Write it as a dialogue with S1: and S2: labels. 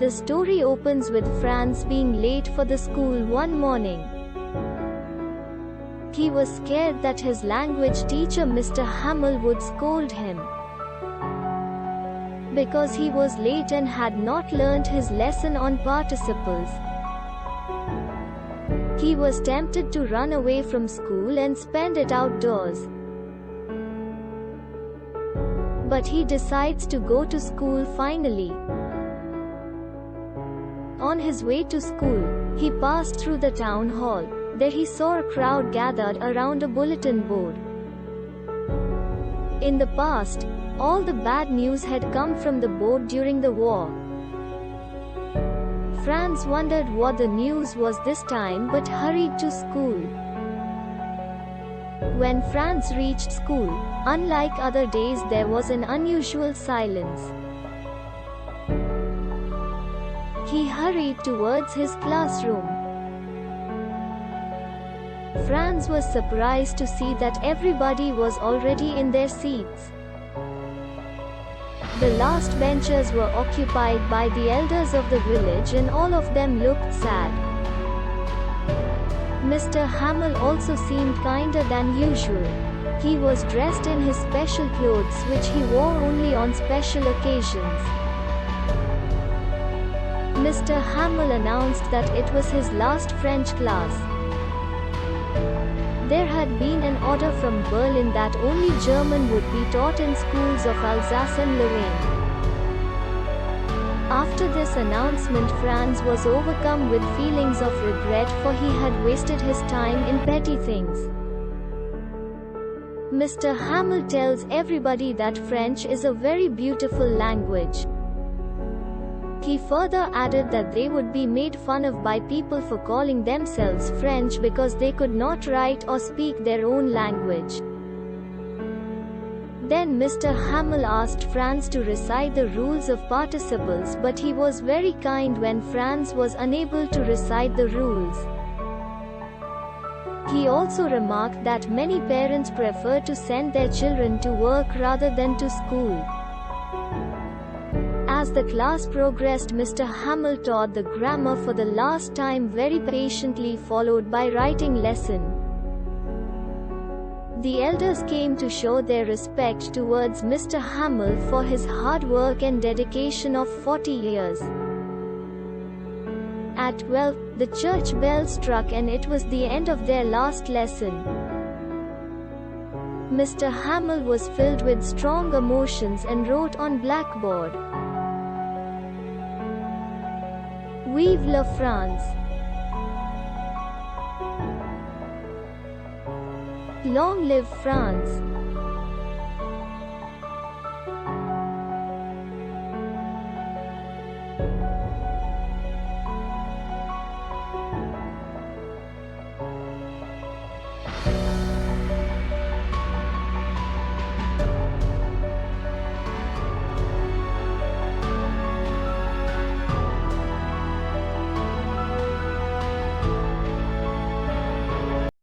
S1: The story opens with Franz being late for the school one morning. He was scared that his language teacher Mr. Hamel would scold him because he was late and had not learned his lesson on participles. He was tempted to run away from school and spend it outdoors. But he decides to go to school finally. On his way to school, he passed through the town hall. There he saw a crowd gathered around a bulletin board. In the past, all the bad news had come from the board during the war. Franz wondered what the news was this time but hurried to school. When Franz reached school, unlike other days, there was an unusual silence. He hurried towards his classroom. Franz was surprised to see that everybody was already in their seats. The last benches were occupied by the elders of the village and all of them looked sad. Mr. Hamel also seemed kinder than usual. He was dressed in his special clothes which he wore only on special occasions. Mr. Hamel announced that it was his last French class. There had been an order from Berlin that only German would be taught in schools of Alsace and Lorraine. After this announcement, Franz was overcome with feelings of regret, for he had wasted his time in petty things. Mr. Hamel tells everybody that French is a very beautiful language. He further added that they would be made fun of by people for calling themselves French because they could not write or speak their own language. Then Mr. Hamel asked Franz to recite the rules of participles, but he was very kind when Franz was unable to recite the rules. He also remarked that many parents prefer to send their children to work rather than to school. As the class progressed, Mr. Hamel taught the grammar for the last time very patiently, followed by writing lesson. The elders came to show their respect towards Mr. Hamel for his hard work and dedication of 40 years. At 12, the church bell struck and it was the end of their last lesson. Mr. Hamel was filled with strong emotions and wrote on blackboard, "Vive la France! Long live France!"